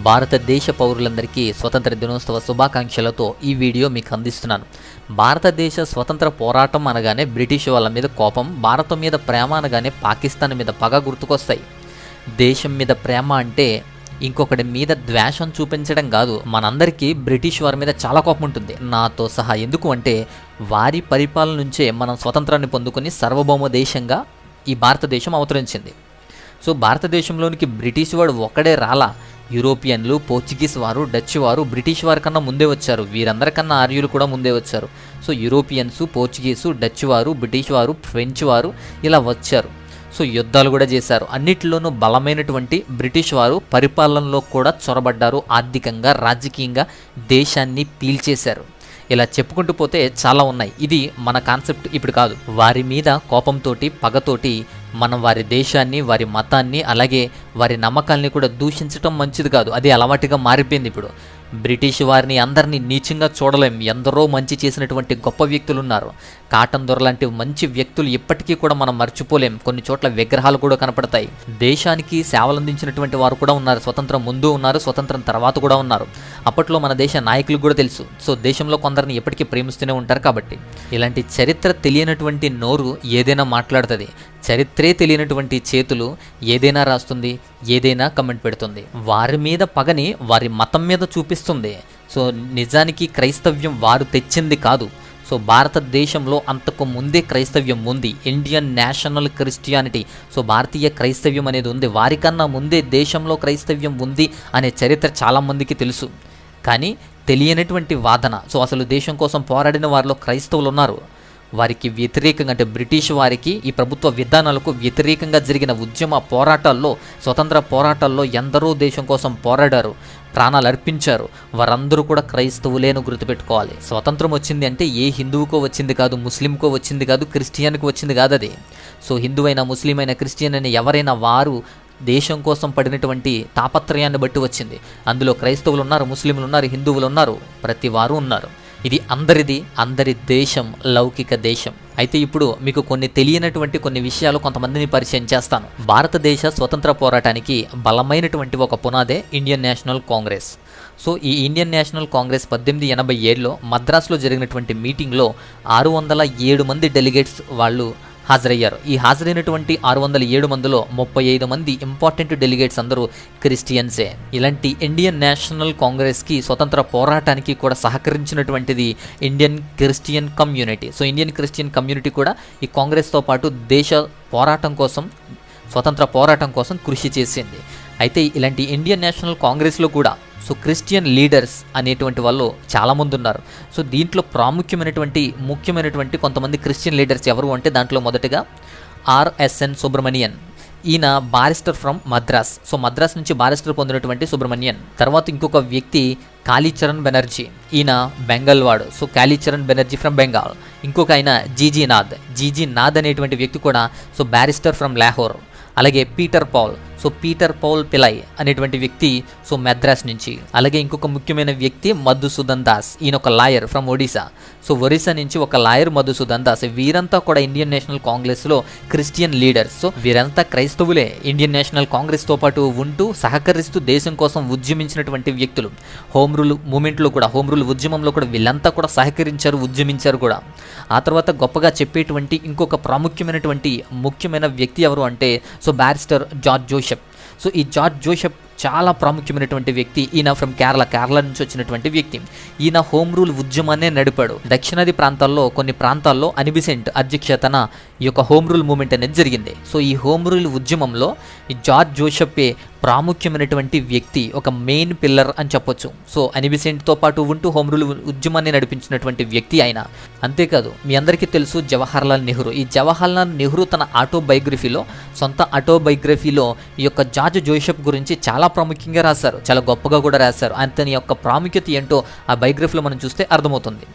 భారతదేశ పౌరులందరికీ స్వతంత్ర దినోత్సవ శుభాకాంక్షలతో ఈ వీడియో మీకు అందిస్తున్నాను. భారతదేశ స్వతంత్ర పోరాటం అనగానే బ్రిటిష్ వాళ్ళ మీద కోపం, భారతం మీద ప్రేమ అనగానే పాకిస్తాన్ మీద పగ గుర్తుకొస్తాయి. దేశం మీద ప్రేమ అంటే ఇంకొకటి మీద ద్వేషం చూపించడం కాదు. మనందరికీ బ్రిటిష్ వారి మీద చాలా కోపం ఉంటుంది, నాతో సహా. ఎందుకు అంటే వారి పరిపాలన నుంచే మనం స్వతంత్రాన్ని పొందుకొని సార్వభౌమ దేశంగా ఈ భారతదేశం అవతరించింది. సో భారతదేశంలోనికి బ్రిటిష్ వాడు ఒకడే రాలా. యూరోపియన్లు, పోర్చుగీస్ వారు, డచ్ వారు బ్రిటిష్ వారి కన్నా ముందే వచ్చారు. వీరందరికన్నా ఆర్యులు కూడా ముందే వచ్చారు. సో యూరోపియన్స్, పోర్చుగీసు, డచ్ వారు, బ్రిటిష్ వారు, ఫ్రెంచ్ వారు ఇలా వచ్చారు. సో యుద్ధాలు కూడా చేశారు. అన్నిటిలోనూ బలమైనటువంటి బ్రిటిష్ వారు పరిపాలనలో కూడా చొరబడ్డారు. ఆర్థికంగా, రాజకీయంగా దేశాన్ని పీల్చేశారు. ఇలా చెప్పుకుంటూ పోతే చాలా ఉన్నాయి. ఇది మన కాన్సెప్ట్ ఇప్పుడు కాదు. వారి మీద కోపంతో, పగతోటి మనం వారి దేశాన్ని, వారి మతాన్ని, అలాగే వారి నమ్మకాల్ని కూడా దూషించడం మంచిది కాదు. అది అలవాటుగా మారిపోయింది ఇప్పుడు. బ్రిటిష్ వారిని అందరినీ నీచంగా చూడలేం. ఎందరో మంచి చేసినటువంటి గొప్ప వ్యక్తులు ఉన్నారు. కాటన్ దొర లాంటి మంచి వ్యక్తులు ఇప్పటికీ కూడా మనం మర్చిపోలేం. కొన్ని చోట్ల విగ్రహాలు కూడా కనపడతాయి. దేశానికి సేవలు అందించినటువంటి వారు కూడా ఉన్నారు. స్వతంత్రం ముందు ఉన్నారు, స్వతంత్రం తర్వాత కూడా ఉన్నారు. అప్పట్లో మన దేశ నాయకులకు కూడా తెలుసు. సో దేశంలో కొందరిని ఎప్పటికీ ప్రేమిస్తూనే ఉంటారు. కాబట్టి ఇలాంటి చరిత్ర తెలియనటువంటి నోరు ఏదైనా మాట్లాడుతుంది. చరిత్రే తెలియనటువంటి చేతులు ఏదైనా రాస్తుంది, ఏదైనా కమెంట్ పెడుతుంది. వారి మీద పగని వారి మతం మీద చూపిస్తుంది. సో నిజానికి క్రైస్తవ్యం వారు తెచ్చింది కాదు. సో భారతదేశంలో అంతకు ముందే క్రైస్తవ్యం ఉంది. ఇండియన్ నేషనల్ క్రిస్టియానిటీ, సో భారతీయ క్రైస్తవ్యం అనేది ఉంది. వారికన్నా ముందే దేశంలో క్రైస్తవ్యం ఉంది అనే చరిత్ర చాలామందికి తెలుసు. కానీ తెలియనటువంటి వాదన. సో అసలు దేశం కోసం పోరాడిన వారిలో క్రైస్తవులు ఉన్నారు. వారికి వ్యతిరేకంగా, అంటే బ్రిటిష్ వారికి, ఈ ప్రభుత్వ విధానాలకు వ్యతిరేకంగా జరిగిన ఉద్యమ పోరాటాల్లో, స్వతంత్ర పోరాటాల్లో ఎందరో దేశం కోసం పోరాడారు, ప్రాణాలు అర్పించారు. వారందరూ కూడా క్రైస్తవులేను గుర్తుపెట్టుకోవాలి. స్వతంత్రం వచ్చింది అంటే ఏ హిందువుకో వచ్చింది కాదు, ముస్లింకో వచ్చింది కాదు, క్రిస్టియన్కి వచ్చింది కాదు అది. సో హిందువైనా, ముస్లిం అయినా, క్రిస్టియన్ అయినా ఎవరైనా వారు దేశం కోసం పడినటువంటి తాపత్రయాన్ని బట్టి వచ్చింది. అందులో క్రైస్తవులు ఉన్నారు, ముస్లింలు ఉన్నారు, హిందువులు ఉన్నారు, ప్రతి వారు ఉన్నారు. ఇది అందరిది, అందరి దేశం, లౌకిక దేశం. అయితే ఇప్పుడు మీకు కొన్ని తెలియనటువంటి కొన్ని విషయాలు కొంతమందిని పరిచయం చేస్తాను. భారతదేశ స్వతంత్ర పోరాటానికి బలమైనటువంటి ఒక పునాదే ఇండియన్ నేషనల్ కాంగ్రెస్. సో ఈ ఇండియన్ నేషనల్ కాంగ్రెస్ 1887లో మద్రాసులో జరిగినటువంటి మీటింగ్లో 607 మంది డెలిగేట్స్ వాళ్ళు హాజరయ్యారు. ఈ హాజరైనటువంటి 607 మందిలో 35 మంది ఇంపార్టెంట్ డెలిగేట్స్ అందరూ క్రిస్టియన్సే. ఇలాంటి ఇండియన్ నేషనల్ కాంగ్రెస్కి, స్వతంత్ర పోరాటానికి కూడా సహకరించినటువంటిది Indian Christian community. So Indian Christian community కూడా ఈ కాంగ్రెస్తో పాటు దేశ పోరాటం కోసం, స్వతంత్ర పోరాటం కోసం కృషి చేసింది. అయితే ఇలాంటి ఇండియన్ నేషనల్ కాంగ్రెస్లో కూడా సో క్రిస్టియన్ లీడర్స్ అనేటువంటి వాళ్ళు చాలామంది ఉన్నారు. సో దీంట్లో ముఖ్యమైనటువంటి కొంతమంది క్రిస్టియన్ లీడర్స్ ఎవరు అంటే దాంట్లో మొదటగా ఆర్ఎస్ఎన్ సుబ్రమణియన్. ఈయన barrister from Madras. So Madras నుంచి బారిస్టర్ పొందినటువంటి సుబ్రమణియన్. తర్వాత ఇంకొక వ్యక్తి కాళీచరణ్ బెనర్జీ. ఈయన బెంగాల్ వాడు. So Kalicharan Banerjee from Bengal. ఇంకొక ఆయన జీజీ నాథ్ అనేటువంటి వ్యక్తి కూడా సో బారిస్టర్ ఫ్రమ్ లాహోర్. అలాగే పీటర్ పౌల్ పిలై అనేటువంటి వ్యక్తి సో మద్రాస్ నుంచి. అలాగే ఇంకొక ముఖ్యమైన వ్యక్తి మధుసూదన్ దాస్. ఈయన ఒక lawyer from Odisha. So Orissa నుంచి ఒక లాయర్ మధుసూదన్ దాస్. వీరంతా కూడా ఇండియన్ నేషనల్ కాంగ్రెస్లో క్రిస్టియన్ లీడర్స్. సో వీరంతా క్రైస్తవులే. ఇండియన్ నేషనల్ కాంగ్రెస్తో పాటు ఉంటూ సహకరిస్తూ దేశం కోసం ఉద్యమించినటువంటి వ్యక్తులు. హోమ్ రూల్ మూమెంట్లో కూడా, హోమ్ రూల్ ఉద్యమంలో కూడా వీళ్ళంతా కూడా సహకరించారు, ఉద్యమించారు కూడా. ఆ తర్వాత గొప్పగా చెప్పేటువంటి ఇంకొక ముఖ్యమైన వ్యక్తి ఎవరు అంటే so barrister George Joseph. So ఈ జార్జ్ జోసెఫ్ చాలా ప్రాముఖ్యమైనటువంటి వ్యక్తి. ఈయన ఫ్రమ్ కేరళ నుంచి వచ్చినటువంటి వ్యక్తి. ఈయన హోమ్ రూల్ ఉద్యమాన్నే నడిపాడు. దక్షిణాది ప్రాంతాల్లో, కొన్ని ప్రాంతాల్లో అనిబిసెంట్ అధ్యక్షతన ఈ యొక్క హోమ్ రూల్ మూమెంట్ అనేది జరిగింది. సో ఈ హోమ్ రూల్ ఉద్యమంలో ఈ జార్జ్ జోసెఫే ప్రాముఖ్యమైనటువంటి వ్యక్తి, ఒక మెయిన్ పిల్లర్ అని చెప్పొచ్చు. సో అనిబిసెంట్తో పాటు ఉంటూ హోమ్ రూల్ ఉద్యమాన్ని నడిపించినటువంటి వ్యక్తి ఆయన. అంతేకాదు మీ అందరికీ తెలుసు జవహర్లాల్ నెహ్రూ. ఈ జవహర్లాల్ నెహ్రూ తన సొంత ఆటోబయోగ్రఫీలో ఈ యొక్క జార్జ్ జోసెఫ్ గురించి చాలా ప్రాముఖ్యంగా రాశారు, చాలా గొప్పగా కూడా రాశారు. అతని యొక్క ప్రాముఖ్యత ఏంటో ఆ బయోగ్రఫీలో మనం చూస్తే అర్థమవుతుంది.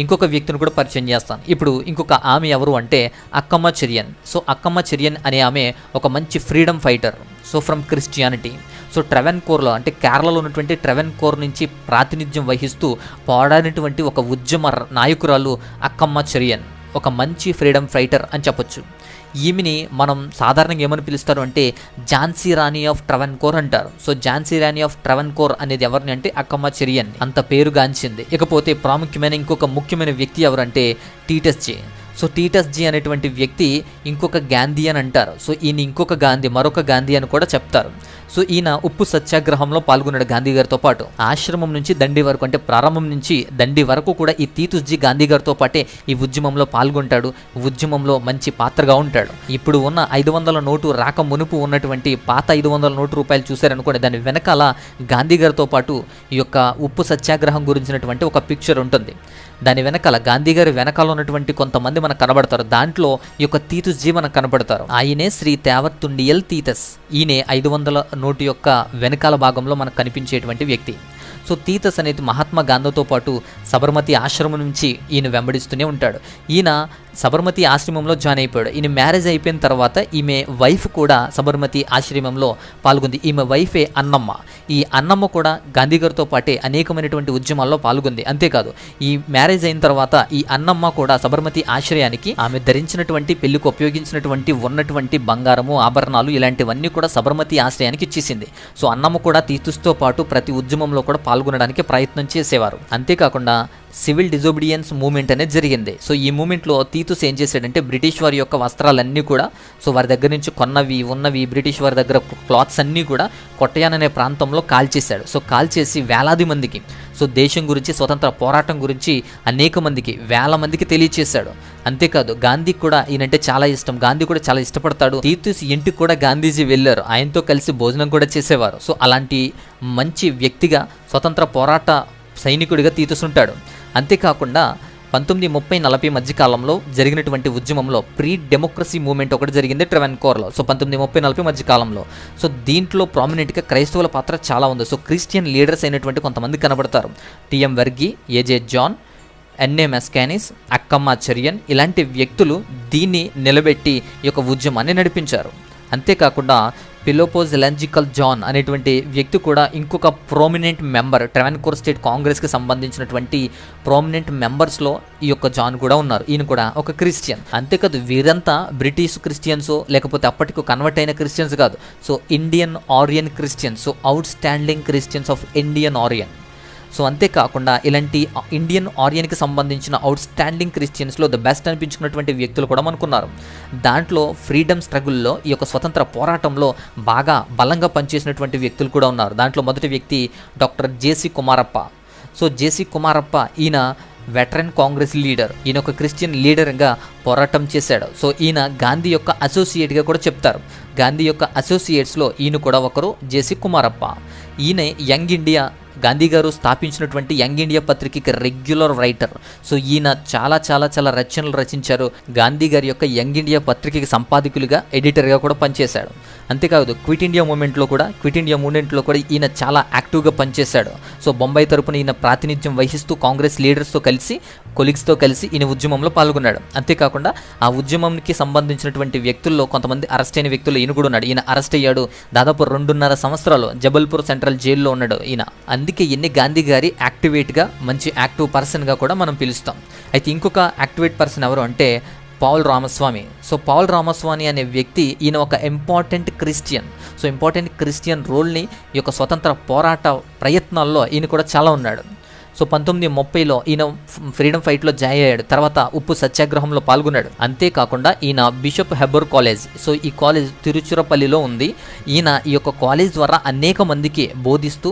ఇంకొక వ్యక్తిని కూడా పరిచయం చేస్తాను. ఇప్పుడు ఇంకొక ఆమె ఎవరు అంటే అక్కమ్మ చెరియన్. సో అక్కమ్మ చెరియన్ అనే ఆమె ఒక మంచి freedom fighter. So from Christianity. So ట్రెవెన్కోర్లో, అంటే కేరళలో ఉన్నటువంటి ట్రెవెన్కోర్ నుంచి ప్రాతినిధ్యం వహిస్తూ పోరాడినటువంటి ఒక ఉద్యమ నాయకురాలు అక్కమ్మ చెరియన్. ఒక మంచి ఫ్రీడమ్ ఫైటర్ అని చెప్పొచ్చు. ఈమెని మనం సాధారణంగా ఏమని పిలుస్తారు అంటే ఝాన్సీ రాణి ఆఫ్ ట్రావెన్కోర్ అంటారు. So Jhansi Rani of Travancore అనేది ఎవరిని అంటే అక్కమ్మ చెరియన్ అంత పేరుగాంచింది. ఇకపోతే ప్రాముఖ్యమైన ఇంకొక ముఖ్యమైన వ్యక్తి ఎవరంటే టీటస్ జే. సో టీటస్ జీ అనేటువంటి వ్యక్తి ఇంకొక గాంధీ అని అంటారు. సో ఈయన ఇంకొక గాంధీ, మరొక గాంధీ అని కూడా చెప్తారు. సో ఈయన ఉప్పు సత్యాగ్రహంలో పాల్గొన్నాడు గాంధీ గారితో పాటు. ఆశ్రమం నుంచి దండి వరకు, అంటే ప్రారంభం నుంచి దండి వరకు కూడా ఈ టీటస్ జీ గాంధీ గారితో పాటే ఈ ఉద్యమంలో పాల్గొంటాడు. ఉద్యమంలో మంచి పాత్రగా ఉంటాడు. ఇప్పుడు ఉన్న 500 నోటు రాక మునుపు ఉన్నటువంటి పాత 500 నోటు రూపాయలు చూశారనుకోండి, దాని వెనకాల గాంధీ గారితో పాటు ఈ యొక్క ఉప్పు సత్యాగ్రహం గురించినటువంటి ఒక పిక్చర్ ఉంటుంది. దాని వెనకాల గాంధీ గారి వెనకాల ఉన్నటువంటి కొంతమంది మనకు కనబడతారు. దాంట్లో ఈ యొక్క టీటస్ జీ మనకు కనబడతారు. ఆయనే శ్రీ తేవత్తుండియల్ టీటస్. ఈయనే 500 నోటు యొక్క వెనకాల భాగంలో మనకు కనిపించేటువంటి వ్యక్తి. సో టీటస్ అనేది మహాత్మా గాంధీతో పాటు సబర్మతి ఆశ్రమం నుంచి ఈయన వెంబడిస్తూనే ఉంటాడు. ఈయన సబర్మతి ఆశ్రమంలో జాయిన్ అయిపోయాడు. ఈయన మ్యారేజ్ అయిపోయిన తర్వాత ఈమె వైఫ్ కూడా సబర్మతి ఆశ్రమంలో పాల్గొంది. ఈమె వైఫే అన్నమ్మ. ఈ అన్నమ్మ కూడా గాంధీ గారితో పాటే అనేకమైనటువంటి ఉద్యమాల్లో పాల్గొంది. అంతేకాదు, ఈ మ్యారేజ్ అయిన తర్వాత ఈ అన్నమ్మ కూడా సబర్మతి ఆశ్రయానికి ఆమె ధరించినటువంటి పెళ్లికి ఉపయోగించినటువంటి ఉన్నటువంటి బంగారము, ఆభరణాలు ఇలాంటివన్నీ కూడా సబర్మతి ఆశ్రయానికి ఇచ్చేసింది. సో అన్నమ్మ కూడా టీటస్తో పాటు ప్రతి ఉద్యమంలో కూడా పాల్గొనడానికి ప్రయత్నం చేసేవారు. అంతేకాకుండా సివిల్ డిజోబిడియన్స్ మూవ్మెంట్ అనేది జరిగింది. సో ఈ మూవ్మెంట్లో టీటస్ ఏం చేశాడంటే బ్రిటిష్ వారి యొక్క వస్త్రాలన్నీ కూడా, సో వారి దగ్గర నుంచి కొన్నవి ఉన్నవి బ్రిటిష్ వారి దగ్గర క్లాత్స్ అన్నీ కూడా కొట్టయాన్ అనే ప్రాంతంలో కాల్చేశాడు. సో కాల్చేసి వేలాది మందికి, సో దేశం గురించి, స్వతంత్ర పోరాటం గురించి అనేక మందికి, వేల మందికి తెలియచేశాడు. అంతేకాదు గాంధీ కూడా ఈయనంటే చాలా ఇష్టం. గాంధీ కూడా చాలా ఇష్టపడతాడు. టీటస్ ఇంటికి కూడా గాంధీజీ వెళ్ళారు. ఆయనతో కలిసి భోజనం కూడా చేసేవారు. సో అలాంటి మంచి వ్యక్తిగా, స్వతంత్ర పోరాట సైనికుడిగా టీటస్ ఉంటాడు. అంతేకాకుండా 1930-40 మధ్యకాలంలో జరిగినటువంటి ఉద్యమంలో ప్రీ డెమోక్రసీ మూవ్మెంట్ ఒకటి జరిగింది ట్రావెన్కోర్లో. సో 1930-40 మధ్యకాలంలో. సో దీంట్లో ప్రామినెంట్గా క్రైస్తవుల పాత్ర చాలా ఉంది. సో క్రిస్టియన్ లీడర్స్ అయినటువంటి కొంతమంది కనబడతారు. టిఎం వర్గీ, ఏజే జాన్, ఎన్ఏ మెస్కానిస్, అక్కమ్మ చెరియన్ ఇలాంటి వ్యక్తులు దీన్ని నిలబెట్టి ఈ యొక్క ఉద్యమాన్ని నడిపించారు. అంతేకాకుండా పిలోపో జెలెంజికల్ జాన్ అనేటువంటి వ్యక్తి కూడా ఇంకొక ప్రోమినెంట్ మెంబర్, ట్రావెన్కోర్ స్టేట్ కాంగ్రెస్కి సంబంధించినటువంటి ప్రోమినెంట్ మెంబర్స్లో ఈ యొక్క జాన్ కూడా ఉన్నారు. ఈయన కూడా ఒక క్రిస్టియన్. అంతేకాదు వీరంతా బ్రిటిష్ క్రిస్టియన్స్ లేకపోతే అప్పటికి కన్వర్ట్ అయిన క్రిస్టియన్స్ కాదు. So Indian Aryan Christians, so out standing Christians of Indian Aryan. So అంతేకాకుండా ఇలాంటి ఇండియన్ ఆరియన్కి సంబంధించిన అవుట్ స్టాండింగ్ క్రిస్టియన్స్లో ద బెస్ట్ అనిపించుకున్నటువంటి వ్యక్తులు కూడా మనకున్నారు. దాంట్లో ఫ్రీడమ్ స్ట్రగుల్లో, ఈ యొక్క స్వతంత్ర పోరాటంలో బాగా బలంగా పనిచేసినటువంటి వ్యక్తులు కూడా ఉన్నారు. దాంట్లో మొదటి వ్యక్తి డాక్టర్ జేసీ కుమారప్ప. సో జేసీ కుమారప్ప ఈయన వెటరన్ కాంగ్రెస్ లీడర్. ఈయన ఒక క్రిస్టియన్ లీడర్గా పోరాటం చేశాడు. సో ఈయన గాంధీ యొక్క అసోసియేట్గా కూడా చెప్తారు. గాంధీ యొక్క అసోసియేట్స్లో ఈయన కూడా ఒకరు జేసీ కుమారప్ప. ఈయన యంగ్ ఇండియా, గాంధీ గారు స్థాపించినటువంటి యంగ్ ఇండియా పత్రికకి రెగ్యులర్ రైటర్. సో ఈయన చాలా చాలా చాలా రచనలు రచించారు. గాంధీ గారి యొక్క యంగ్ ఇండియా పత్రికకి సంపాదకులుగా, ఎడిటర్గా కూడా పనిచేశాడు. అంతేకాదు క్విట్ ఇండియా మూమెంట్లో కూడా ఈయన చాలా యాక్టివ్గా పనిచేశాడు. సో బొంబాయి తరపున ఈయన ప్రాతినిధ్యం వహిస్తూ కాంగ్రెస్ లీడర్స్తో కలిసి, కొలీగ్స్తో కలిసి ఈయన ఉద్యమంలో పాల్గొన్నాడు. అంతేకాకుండా ఆ ఉద్యమంకి సంబంధించినటువంటి వ్యక్తుల్లో కొంతమంది అరెస్ట్ అయిన వ్యక్తులు ఈయన కూడా ఉన్నాడు. ఈయన అరెస్ట్ అయ్యాడు. దాదాపు 2.5 సంవత్సరాలు జబల్పూర్ సెంట్రల్ జైల్లో ఉన్నాడు ఈయన. అందుకే ఈయన్ని గాంధీ గారి యాక్టివేట్గా, మంచి యాక్టివ్ పర్సన్గా కూడా మనం పిలుస్తాం. అయితే ఇంకొక యాక్టివేట్ పర్సన్ ఎవరు అంటే Paul Ramaswamy. So Paul Ramaswamy అనే వ్యక్తి, ఈయన ఒక important Christian. So important Christian రోల్ని ఈ యొక్క స్వతంత్ర పోరాట ప్రయత్నాల్లో ఈయన కూడా చాలా ఉన్నాడు. సో 1930లో ఈయన ఫ్రీడమ్ ఫైట్లో జాయిన్ అయ్యాడు. తర్వాత ఉప్పు సత్యాగ్రహంలో పాల్గొన్నాడు. అంతేకాకుండా ఈయన బిషప్ హెబర్ కాలేజ్, సో ఈ కాలేజ్ తిరుచిరపల్లిలో ఉంది. ఈయన ఈ యొక్క కాలేజ్ ద్వారా అనేక మందికి బోధిస్తూ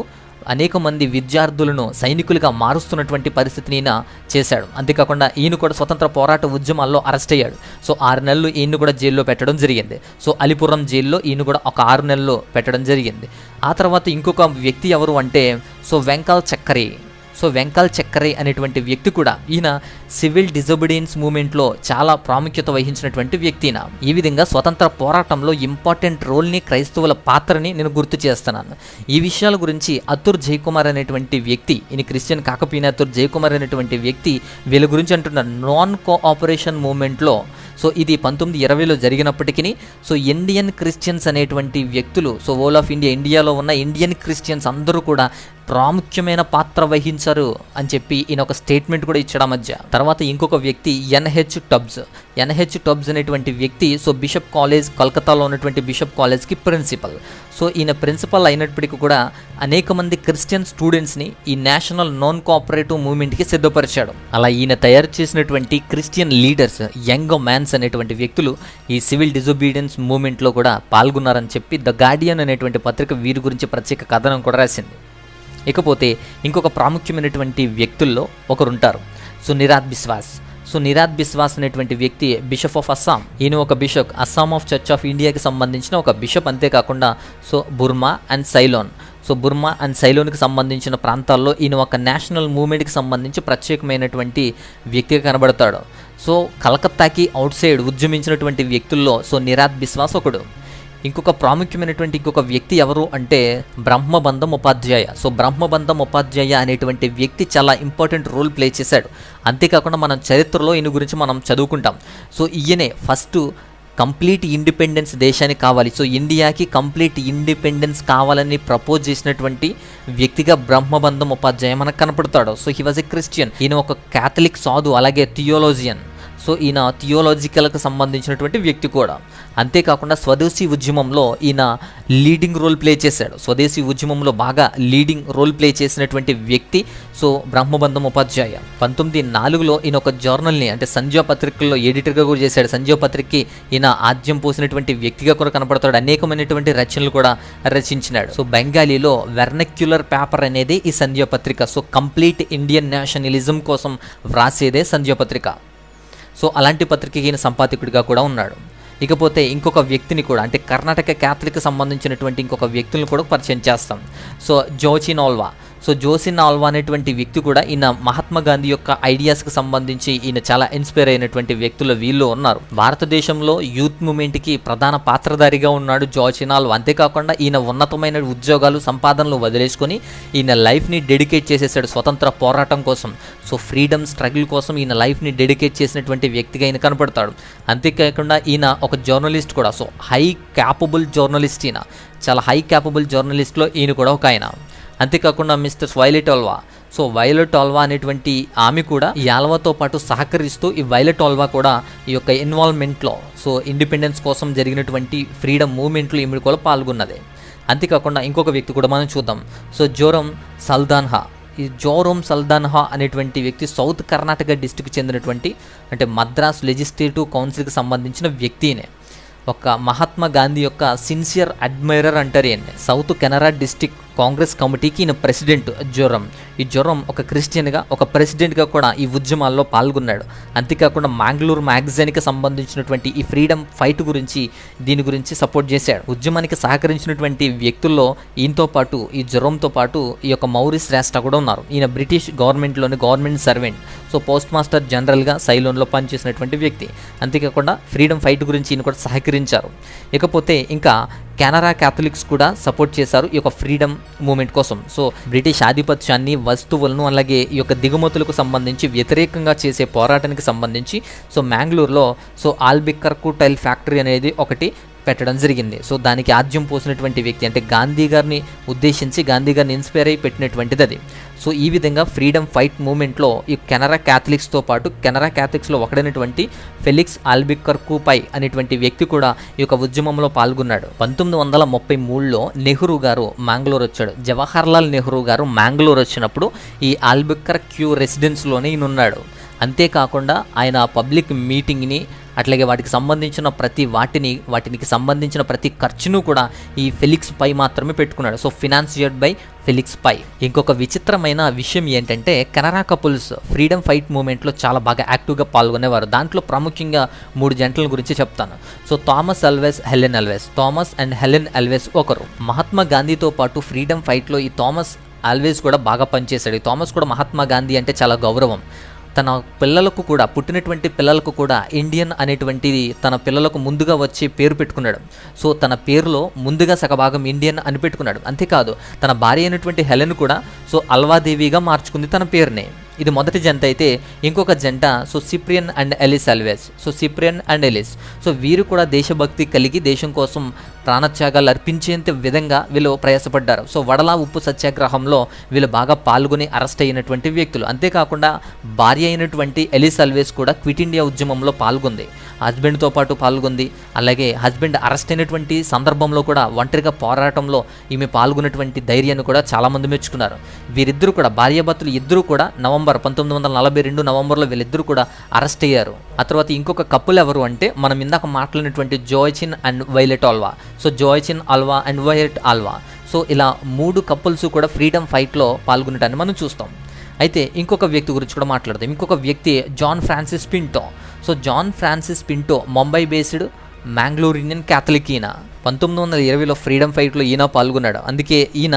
అనేక మంది విద్యార్థులను సైనికులుగా మారుస్తున్నటువంటి పరిస్థితిని ఈయన చేశాడు. అంతేకాకుండా ఈయన కూడా స్వతంత్ర పోరాట ఉద్యమాల్లో అరెస్ట్ అయ్యాడు. సో 6 నెలలు ఈయన కూడా జైల్లో పెట్టడం జరిగింది. సో అలిపురం జైల్లో ఈయన కూడా ఒక 6 నెలలు పెట్టడం జరిగింది. ఆ తర్వాత ఇంకొక వ్యక్తి ఎవరు అంటే వెంకల్ చక్కరి. సో వెంకల్ చక్కరే అనేటువంటి వ్యక్తి కూడా ఈయన సివిల్ డిజోబిడియన్స్ మూవ్మెంట్లో చాలా ప్రాముఖ్యత వహించినటువంటి వ్యక్తి. ఈ విధంగా స్వతంత్ర పోరాటంలో ఇంపార్టెంట్ రోల్ని, క్రైస్తవుల పాత్రని నేను గుర్తు చేస్తున్నాను. ఈ విషయాల గురించి అతుర్ జయకుమార్ అనేటువంటి వ్యక్తి, ఈయన క్రిస్టియన్ కాకపోయినా అతుర్ జయకుమార్ అనేటువంటి వ్యక్తి వీళ్ళ గురించి అంటున్నారు. నాన్ కోఆపరేషన్ మూవ్మెంట్లో, సో ఇది 1920లో జరిగినప్పటికీ సో ఇండియన్ క్రిస్టియన్స్ అనేటువంటి వ్యక్తులు, సో హోల్ ఆఫ్ ఇండియాలో ఉన్న ఇండియన్ క్రిస్టియన్స్ అందరూ కూడా ప్రాముఖ్యమైన పాత్ర వహించారు అని చెప్పి ఈయన ఒక స్టేట్మెంట్ కూడా ఇచ్చాడు ఆ మధ్య. తర్వాత ఇంకొక వ్యక్తి ఎన్హెచ్ టబ్స్ అనేటువంటి వ్యక్తి సో బిషప్ కాలేజ్, కలకత్తాలో ఉన్నటువంటి బిషప్ కాలేజ్కి ప్రిన్సిపల్. సో ఈయన ప్రిన్సిపల్ అయినప్పటికీ కూడా అనేక మంది క్రిస్టియన్ స్టూడెంట్స్ని ఈ నేషనల్ నాన్ కోఆపరేటివ్ మూవ్మెంట్కి సిద్ధపరిచాడు. అలా ఈయన తయారు చేసినటువంటి క్రిస్టియన్ లీడర్స్, యంగ్ మ్యాన్స్ అనేటువంటి వ్యక్తులు ఈ సివిల్ డిజోబీడియన్స్ మూవ్మెంట్లో కూడా పాల్గొన్నారని చెప్పి ద గార్డియన్ అనేటువంటి పత్రిక వీరి గురించి ప్రత్యేక కథనం కూడా రాసింది. ఇకపోతే ఇంకొక ప్రాముఖ్యమైనటువంటి వ్యక్తుల్లో ఒకరుంటారు, సో నిరాద్ బిస్వాస్ అనేటువంటి వ్యక్తి బిషప్ ఆఫ్ అస్సాం. ఈయన ఒక bishop, Assam of church of ఇండియాకి సంబంధించిన ఒక బిషప్. అంతేకాకుండా సో బుర్మా అండ్ సైలోన్కి సంబంధించిన ప్రాంతాల్లో ఈయన ఒక నేషనల్ మూవ్మెంట్కి సంబంధించి ప్రత్యేకమైనటువంటి వ్యక్తిగా కనబడతాడు. సో కలకత్తాకి అవుట్ సైడ్ ఉద్యమించినటువంటి వ్యక్తుల్లో సో నిరాద్ బిస్వాస్ ఒకడు. ఇంకొక ప్రాముఖ్యమైనటువంటి ఇంకొక వ్యక్తి ఎవరు అంటే బ్రహ్మబంధం ఉపాధ్యాయ అనేటువంటి వ్యక్తి చాలా ఇంపార్టెంట్ రోల్ ప్లే చేశాడు. అంతేకాకుండా మనం చరిత్రలో ఈయన గురించి మనం చదువుకుంటాం. సో ఈయనే ఫస్ట్ కంప్లీట్ ఇండిపెండెన్స్ దేశానికి కావాలి, సో ఇండియాకి కంప్లీట్ ఇండిపెండెన్స్ కావాలని ప్రపోజ్ చేసినటువంటి వ్యక్తిగా బ్రహ్మబంధం ఉపాధ్యాయ మనకు కనపడతాడు. So he was a Christian. ఈయన ఒక క్యాథలిక్ సాధు, అలాగే థియోలాజియన్. సో ఈయన థియోలాజికల్కి సంబంధించినటువంటి వ్యక్తి కూడా. అంతేకాకుండా స్వదేశీ ఉద్యమంలో ఈయన లీడింగ్ రోల్ ప్లే చేశాడు. స్వదేశీ ఉద్యమంలో బాగా లీడింగ్ రోల్ ప్లే చేసినటువంటి వ్యక్తి సో బ్రహ్మబంధం ఉపాధ్యాయ. 1904లో ఈయన ఒక జర్నల్ని అంటే సంధ్యా పత్రికల్లో ఎడిటర్గా కూడా చేశాడు. సంధ్యా పత్రికకి ఈయన ఆద్యం పోసినటువంటి వ్యక్తిగా కూడా కనపడతాడు. అనేకమైనటువంటి రచనలు కూడా రచించినాడు. సో బెంగాలీలో వెర్నక్యులర్ పేపర్ అనేది ఈ సంధ్యా పత్రిక. సో కంప్లీట్ ఇండియన్ నేషనలిజం కోసం వ్రాసేదే సంధ్యా పత్రిక. సో అలాంటి పత్రికకి ఈయన సంపాదకుడిగా కూడా ఉన్నాడు. ఇకపోతే ఇంకొక వ్యక్తిని కూడా అంటే కర్ణాటక క్యాథలిక్ సంబంధించినటువంటి ఇంకొక వ్యక్తులను కూడా పరిచయం చేస్తాం. సో జోసిన్ ఆల్వా అనేటువంటి వ్యక్తి కూడా ఈయన మహాత్మా గాంధీ యొక్క ఐడియాస్కి సంబంధించి ఈయన చాలా ఇన్స్పైర్ అయినటువంటి వ్యక్తులు వీళ్ళు ఉన్నారు. భారతదేశంలో యూత్ మూవ్మెంట్కి ప్రధాన పాత్రధారిగా ఉన్నాడు జోసిన్ ఆల్వా. అంతేకాకుండా ఈయన ఉన్నతమైన ఉద్యోగాలు, సంపాదనలు వదిలేసుకొని ఈయన లైఫ్ని డెడికేట్ చేసేసాడు స్వతంత్ర పోరాటం కోసం. సో ఫ్రీడమ్ స్ట్రగుల్ కోసం ఈయన లైఫ్ని డెడికేట్ చేసినటువంటి వ్యక్తిగా ఈయన కనపడతాడు. అంతేకాకుండా ఈయన ఒక జర్నలిస్ట్ కూడా. సో హై క్యాపబుల్ జర్నలిస్ట్, ఈయన చాలా హై క్యాపబుల్ జర్నలిస్ట్లో ఈయన కూడా ఒక ఆయన. అంతేకాకుండా మిస్టర్ వైలెట్ ఆల్వా అనేటువంటి ఆమె కూడా ఈ ఆల్వాతో పాటు సహకరిస్తూ ఈ వైలెట్ ఆల్వా కూడా ఈ యొక్క ఇన్వాల్వ్మెంట్లో సో ఇండిపెండెన్స్ కోసం జరిగినటువంటి ఫ్రీడమ్ మూవ్మెంట్లో ఈమె కూడా పాల్గొన్నది. అంతేకాకుండా ఇంకొక వ్యక్తి కూడా మనం చూద్దాం. సో జోరమ్ సల్దాన్హా అనేటువంటి వ్యక్తి సౌత్ కర్ణాటక డిస్టిక్కి చెందినటువంటి అంటే మద్రాస్ లెజిస్లేటివ్ కౌన్సిల్కి సంబంధించిన వ్యక్తినే. ఒక మహాత్మా గాంధీ యొక్క సిన్సియర్ అడ్మైరర్ అంటారు ఈయన్ని. సౌత్ కెనరా డిస్టిక్ కాంగ్రెస్ కమిటీకి ఈయన ప్రెసిడెంట్ ఈ జోరమ్ ఒక క్రిస్టియన్గా, ఒక ప్రెసిడెంట్గా కూడా ఈ ఉద్యమాల్లో పాల్గొన్నాడు. అంతేకాకుండా మ్యాంగ్లూర్ మ్యాగజైన్కి సంబంధించినటువంటి ఈ ఫ్రీడమ్ ఫైట్ దీని గురించి సపోర్ట్ చేశాడు. ఉద్యమానికి సహకరించినటువంటి వ్యక్తుల్లో ఈయనతో పాటు ఈ జోరమ్తో పాటు ఈ యొక్క మౌరిస్ శ్రేష్ఠ కూడా ఉన్నారు. ఈయన బ్రిటిష్ గవర్నమెంట్లోని government servant, so post master జనరల్గా సైలోన్లో పనిచేసినటువంటి వ్యక్తి. అంతేకాకుండా ఫ్రీడమ్ ఫైట్ గురించి ఈయన కూడా సహకరించారు. ఇకపోతే ఇంకా కెనరా క్యాథలిక్స్ కూడా సపోర్ట్ చేశారు ఈ యొక్క ఫ్రీడమ్ మూవ్మెంట్ కోసం. సో బ్రిటిష్ ఆధిపత్యాన్ని, వస్తువులను, అలాగే ఈ యొక్క దిగుమతులకు సంబంధించి వ్యతిరేకంగా చేసే పోరాటానికి సంబంధించి సో మ్యాంగ్లూర్లో సో ఆల్బిక్కర్కు టైల్ ఫ్యాక్టరీ అనేది ఒకటి పెట్టడం జరిగింది. సో దానికి ఆద్యం పోసినటువంటి వ్యక్తి అంటే గాంధీ గారిని ఉద్దేశించి, గాంధీ గారిని ఇన్స్పైర్ అయి పెట్టినటువంటిది అది. సో ఈ విధంగా ఫ్రీడమ్ ఫైట్ మూవ్మెంట్లో ఈ కెనరా క్యాథలిక్స్తో పాటు కెనరా క్యాథలిక్స్లో ఒకడైనటువంటి ఫెలిక్స్ ఆల్బిక్కర్కుపై అనేటువంటి వ్యక్తి కూడా ఈ యొక్క ఉద్యమంలో పాల్గొన్నాడు. 1933లో నెహ్రూ గారు మ్యాంగ్లూర్ వచ్చాడు. జవహర్లాల్ నెహ్రూ గారు మ్యాంగ్లూర్ వచ్చినప్పుడు ఈ ఆల్బిక్కర్క్యూ రెసిడెన్స్లోనే ఈయన ఉన్నాడు. అంతేకాకుండా ఆయన పబ్లిక్ మీటింగ్ని, అట్లాగే వాటికి సంబంధించిన ప్రతి ఖర్చును కూడా ఈ ఫెలిక్స్ పై మాత్రమే పెట్టుకున్నాడు. సో ఫినాన్సియర్డ్ బై ఫెలిక్స్ పై. ఇంకొక విచిత్రమైన విషయం ఏంటంటే కెనరా కపుల్స్ ఫ్రీడమ్ ఫైట్ మూవ్మెంట్లో చాలా బాగా యాక్టివ్గా పాల్గొనేవారు. దాంట్లో ప్రాముఖ్యంగా 3 జంటల గురించి చెప్తాను. సో థామస్ అండ్ హెలెన్ అల్వెస్ ఒకరు. మహాత్మా గాంధీతో పాటు ఫ్రీడమ్ ఫైట్లో ఈ థామస్ అల్వెస్ కూడా బాగా పనిచేశాడు. ఈ థామస్ కూడా మహాత్మా గాంధీ అంటే చాలా గౌరవం. తన పిల్లలకు కూడా, పుట్టినటువంటి పిల్లలకు కూడా ఇండియన్ అనేటువంటిది తన పిల్లలకు ముందుగా వచ్చే పేరు పెట్టుకున్నాడు. సో తన పేరులో ముందుగా సగభాగం ఇండియన్ అని పెట్టుకున్నాడు. అంతేకాదు తన భార్య అయినటువంటి హెలెన్ కూడా సో అల్వాదేవిగా మార్చుకుంది తన పేరుని. ఇది మొదటి జంట అయితే ఇంకొక జంట so Cyprian and Elise Alves. So Cyprian and Elise so వీరు కూడా దేశభక్తి కలిగి దేశం కోసం ప్రాణత్యాగాలు అర్పించేంత విధంగా వీళ్ళు ప్రయాసపడ్డారు. సో వడలా ఉప్పు సత్యాగ్రహంలో వీళ్ళు బాగా పాల్గొని అరెస్ట్ అయినటువంటి వ్యక్తులు. అంతేకాకుండా భార్య అయినటువంటి ఎలిస్ అల్వేస్ కూడా క్విట్ ఇండియా ఉద్యమంలో పాల్గొంది, హస్బెండ్తో పాటు పాల్గొంది. అలాగే హస్బెండ్ అరెస్ట్ అయినటువంటి సందర్భంలో కూడా ఒంటరిగా పోరాటంలో ఈమె పాల్గొన్నటువంటి ధైర్యాన్ని కూడా చాలామంది మెచ్చుకున్నారు. వీరిద్దరూ కూడా భార్యాభర్తలు ఇద్దరు కూడా నవంబర్ 1942 నవంబర్లో వీళ్ళిద్దరూ కూడా అరెస్ట్ అయ్యారు. ఆ తర్వాత ఇంకొక కపుల్ ఎవరు అంటే మనం ఇందాక మాట్లాడినటువంటి Joachim and Violet Alva. So Joachim Alva and Violet Alva. So ఇలా 3 కపుల్స్ కూడా ఫ్రీడమ్ ఫైట్లో పాల్గొనటాన్ని మనం చూస్తాం. అయితే ఇంకొక వ్యక్తి గురించి కూడా మాట్లాడదాం. ఇంకొక వ్యక్తి John Francis Pinto. So John Francis Pinto Mumbai based Mangalore Indian Catholic. ఈయన 1920లో ఫ్రీడమ్ ఫైట్లో ఈయన పాల్గొన్నాడు. అందుకే ఈయన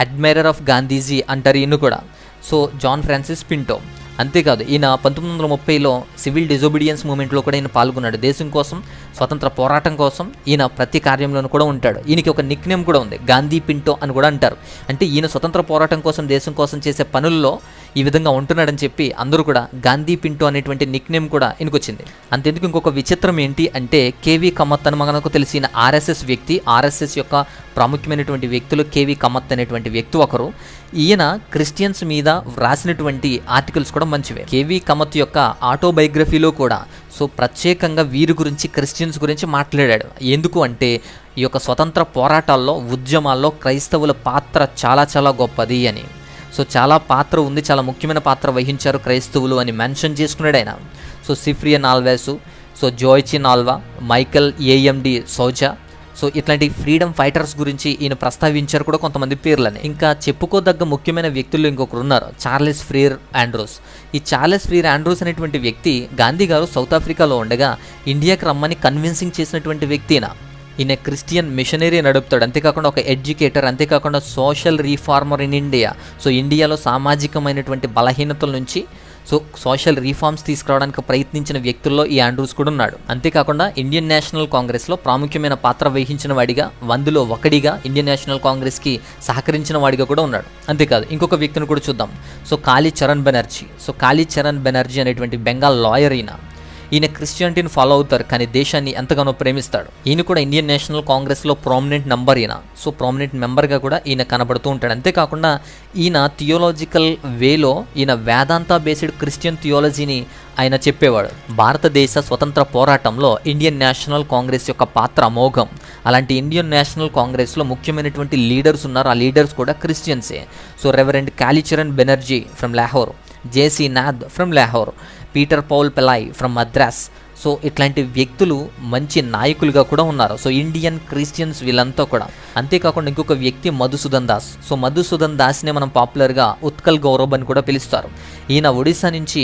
అడ్మైరర్ ఆఫ్ గాంధీజీ అంటారు ఈయన కూడా. సో జాన్ ఫ్రాన్సిస్ పింటో. అంతేకాదు ఈయన 1930లో సివిల్ డిజోబీడియన్స్ మూమెంట్లో కూడా ఈయన పాల్గొన్నాడు. దేశం కోసం స్వతంత్ర పోరాటం కోసం ఈయన ప్రతి కార్యంలోనూ కూడా ఉంటాడు. ఈయనకి ఒక నిక్ నేమ్ కూడా ఉంది, గాంధీ పింటో అని కూడా అంటారు. అంటే ఈయన స్వతంత్ర పోరాటం కోసం దేశం కోసం చేసే పనుల్లో ఈ విధంగా ఉంటున్నాడని చెప్పి అందరూ కూడా గాంధీ పింటో అనేటువంటి నిక్ నేమ్ కూడా ఈయనకొచ్చింది. అంతేందుకు ఇంకొక విచిత్రం ఏంటి అంటే కేవీ కమత్ అని మనకు తెలిసిన ఆర్ఎస్ఎస్ వ్యక్తి, ఆర్ఎస్ఎస్ యొక్క ప్రాముఖ్యమైనటువంటి వ్యక్తులు కేవీ కమత్ అనేటువంటి వ్యక్తి ఒకరు. ఈయన క్రిస్టియన్స్ మీద రాసినటువంటి ఆర్టికల్స్ కూడా మంచివే. కేవీ కమత్ యొక్క ఆటోబయోగ్రఫీలో కూడా సో ప్రత్యేకంగా వీరి గురించి క్రిస్టియన్స్ గురించి మాట్లాడాడు. ఎందుకు అంటే ఈ యొక్క స్వతంత్ర పోరాటాల్లో ఉద్యమాల్లో క్రైస్తవుల పాత్ర చాలా చాలా గొప్పది అని. సో చాలా పాత్ర ఉంది, చాలా ముఖ్యమైన పాత్ర వహించారు క్రైస్తవులు అని మెన్షన్ చేసుకున్నాడు ఆయన. So Cyprian Alves, so Joachim Alva, Michael ఏఎండి సోజా. సో ఇట్లాంటి ఫ్రీడమ్ ఫైటర్స్ గురించి ఈయన ప్రస్తావించారు కూడా కొంతమంది పేర్లని. ఇంకా చెప్పుకోదగ్గ ముఖ్యమైన వ్యక్తులు ఇంకొకరు ఉన్నారు, చార్లెస్ ఫ్రీర్ ఆండ్రూస్. ఈ చార్లెస్ ఫ్రీర్ ఆండ్రూస్ అనేటువంటి వ్యక్తి గాంధీ గారు సౌత్ ఆఫ్రికాలో ఉండగా ఇండియాకి రమ్మని కన్విన్సింగ్ చేసినటువంటి వ్యక్తి. ఈయన క్రిస్టియన్ మిషనరీ నడుపుతాడు. అంతేకాకుండా ఒక ఎడ్యుకేటర్, అంతేకాకుండా social reformer in India. So ఇండియాలో సామాజికమైనటువంటి బలహీనతల నుంచి సో సోషల్ రీఫార్మ్స్ తీసుకురావడానికి ప్రయత్నించిన వ్యక్తుల్లో ఈ ఆండ్రూస్ కూడా ఉన్నాడు. అంతేకాకుండా ఇండియన్ నేషనల్ కాంగ్రెస్లో ప్రాముఖ్యమైన పాత్ర వహించిన వాడిగా, వందులో ఒకడిగా ఇండియన్ నేషనల్ కాంగ్రెస్కి సహకరించిన వాడిగా కూడా ఉన్నాడు. అంతేకాదు ఇంకొక వ్యక్తిని కూడా చూద్దాం. సో కాళీచరణ్ బెనర్జీ. సో కాళీచరణ్ బెనర్జీ అనేటువంటి బెంగాల్ లాయర్. ఈయన క్రిస్టియానిటీని ఫాలో అవుతారు, కానీ దేశాన్ని ఎంతగానో ప్రేమిస్తాడు. ఈయన కూడా ఇండియన్ నేషనల్ కాంగ్రెస్లో ప్రామినెంట్ మెంబర్ ఈయన. సో ప్రామినెంట్ మెంబర్గా కూడా ఈయన కనబడుతూ ఉంటాడు. అంతేకాకుండా ఈయన థియోలాజికల్ వేలో ఈయన వేదాంత బేస్డ్ క్రిస్టియన్ థియాలజీని ఆయన చెప్పేవాడు. భారతదేశ స్వతంత్ర పోరాటంలో ఇండియన్ నేషనల్ కాంగ్రెస్ యొక్క పాత్ర అమోఘం. అలాంటి ఇండియన్ నేషనల్ కాంగ్రెస్లో ముఖ్యమైనటువంటి లీడర్స్ ఉన్నారు, ఆ లీడర్స్ కూడా క్రిస్టియన్సే. So reverend Kalicharan Banerjee from Lahore, J C Nath from Lahore, Peter Paul Pillai from Madras. So ఇట్లాంటి వ్యక్తులు మంచి నాయకులుగా కూడా ఉన్నారు. సో ఇండియన్ క్రిస్టియన్స్ వీళ్ళంతా కూడా. అంతేకాకుండా ఇంకొక వ్యక్తి మధుసూదన్ దాస్. సో మధుసూదన్ దాస్నే మనం పాపులర్గా ఉత్కల్ గౌరవ్ అని కూడా పిలుస్తారు. ఈయన ఒడిశా నుంచి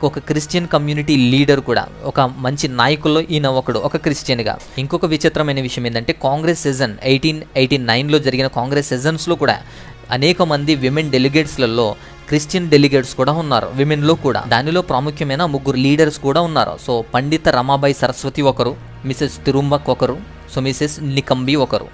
ఒక క్రిస్టియన్ కమ్యూనిటీ లీడర్ కూడా, ఒక మంచి నాయకుల్లో ఈయన ఒకడు, ఒక క్రిస్టియన్గా. ఇంకొక విచిత్రమైన విషయం ఏంటంటే కాంగ్రెస్ సెజన్ 1889లో జరిగిన కాంగ్రెస్ సెజన్స్లో కూడా అనేక మంది విమెన్ డెలిగేట్స్లలో క్రిస్టియన్ డెలిగేట్స్ కూడా ఉన్నారు, విమెన్లో కూడా. దానిలో ప్రాముఖ్యమైన 3 లీడర్స్ కూడా ఉన్నారు. సో పండిత రమాబాయి సరస్వతి ఒకరు, మిసెస్ తిరుంబక్ ఒకరు, సో మిసెస్ నికంబి ఒకరు.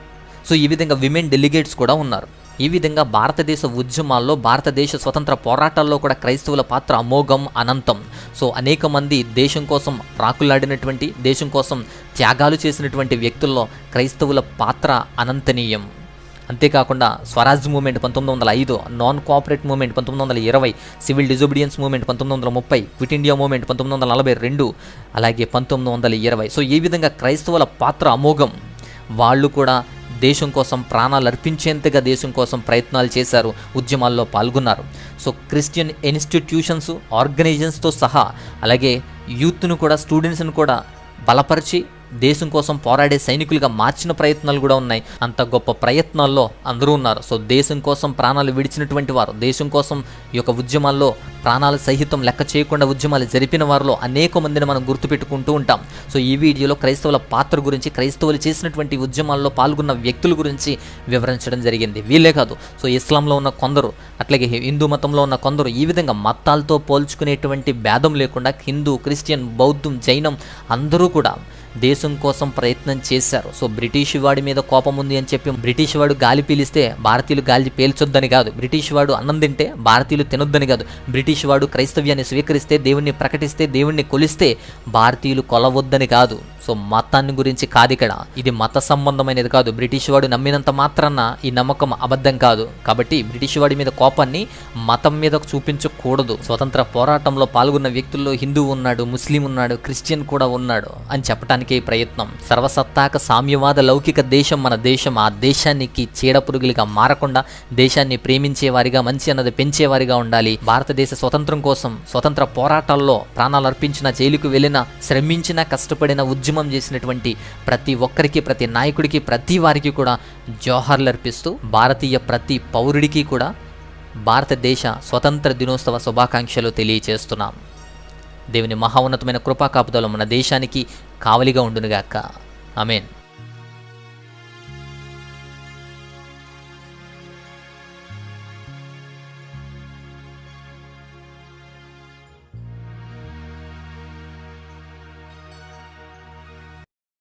సో ఈ విధంగా విమెన్ డెలిగేట్స్ కూడా ఉన్నారు. ఈ విధంగా భారతదేశ ఉద్యమాల్లో, భారతదేశ స్వతంత్ర పోరాటాల్లో కూడా క్రైస్తవుల పాత్ర అమోఘం, అనంతం. సో అనేక మంది దేశం కోసం రాకులాడినటువంటి, దేశం కోసం త్యాగాలు చేసినటువంటి వ్యక్తుల్లో క్రైస్తవుల పాత్ర అనంతనీయం. అంతేకాకుండా Swaraj movement 1905, non cooperate movement 1920, civil disobedience movement 1930, quit India movement 1942, అలాగే 1920. సో ఈ విధంగా క్రైస్తవుల పాత్ర అమోఘం. వాళ్ళు కూడా దేశం కోసం ప్రాణాలు అర్పించేంతగా దేశం కోసం ప్రయత్నాలు చేశారు, ఉద్యమాల్లో పాల్గొన్నారు. సో క్రిస్టియన్ ఇన్స్టిట్యూషన్స్, ఆర్గనైజేషన్స్తో సహా అలాగే యూత్ను కూడా, స్టూడెంట్స్ని కూడా బలపరిచి దేశం కోసం పోరాడే సైనికులుగా మార్చిన ప్రయత్నాలు కూడా ఉన్నాయి. అంత గొప్ప ప్రయత్నాల్లో అందరూ ఉన్నారు. సో దేశం కోసం ప్రాణాలు విడిచినటువంటి వారు, దేశం కోసం ఈ యొక్క ఉద్యమాల్లో ప్రాణాలు సహితం లెక్క చేయకుండా ఉద్యమాలు జరిపిన వారిలో అనేక మందిని మనం గుర్తుపెట్టుకుంటూ ఉంటాం. సో ఈ వీడియోలో క్రైస్తవుల పాత్ర గురించి, క్రైస్తవులు చేసినటువంటి ఉద్యమాల్లో పాల్గొన్న వ్యక్తుల గురించి వివరించడం జరిగింది. వీళ్ళే కాదు, సో ఇస్లాంలో ఉన్న కొందరు, అట్లాగే హిందూ మతంలో ఉన్న కొందరు, ఈ విధంగా మతాలతో పోల్చుకునేటువంటి భేదం లేకుండా హిందూ, క్రిస్టియన్, బౌద్ధం, జైనం అందరూ కూడా దేశం కోసం ప్రయత్నం చేశారు. సో బ్రిటిష్ వాడి మీద కోపం ఉంది అని చెప్పి బ్రిటిష్ వాడు గాలి పీలిస్తే భారతీయులు గాలి పీల్చొద్దని కాదు, బ్రిటిష్ వాడు అన్నం తింటే భారతీయులు తినొద్దని కాదు, బ్రిటిష్ వాడు క్రైస్తవ్యాన్ని స్వీకరిస్తే, దేవుణ్ణి ప్రకటిస్తే, దేవుణ్ణి కొలిస్తే భారతీయులు కొలవద్దని కాదు. సో మతాన్ని గురించి కాదు ఇక్కడ, ఇది మత సంబంధమైనది కాదు. బ్రిటిష్ వాడు నమ్మినంత మాత్రాన ఈ నమ్మకం అబద్ధం కాదు. కాబట్టి బ్రిటిష్ వాడి మీద కోపాన్ని మతం మీద చూపించకూడదు. స్వతంత్ర పోరాటంలో పాల్గొన్న వ్యక్తుల్లో హిందూ ఉన్నాడు, ముస్లిం ఉన్నాడు, క్రిస్టియన్ కూడా ఉన్నాడు అని చెప్పడానికే ఈ ప్రయత్నం. సర్వసత్తాక సామ్యవాద లౌకిక దేశం మన దేశం. ఆ దేశానికి చీడపురుగులుగా మారకుండా దేశాన్ని ప్రేమించే వారిగా, మంచి అన్నది పెంచేవారిగా ఉండాలి. భారతదేశ స్వతంత్రం కోసం స్వతంత్ర పోరాటాల్లో ప్రాణాలు అర్పించిన, జైలుకు వెళ్ళిన, శ్రమించిన, కష్టపడిన, ఉద్యమం చేసినటువంటి ప్రతి ఒక్కరికి, ప్రతి నాయకుడికి, ప్రతి వారికి కూడా జోహార్లు అర్పిస్తూ భారతీయ ప్రతి పౌరుడికి కూడా భారతదేశ స్వతంత్ర దినోత్సవ శుభాకాంక్షలు తెలియచేస్తున్నాం. దేవుని మహోన్నతమైన కృపా కాపుదల మన దేశానికి కావలిగా ఉండునుగాక. ఆమేన్.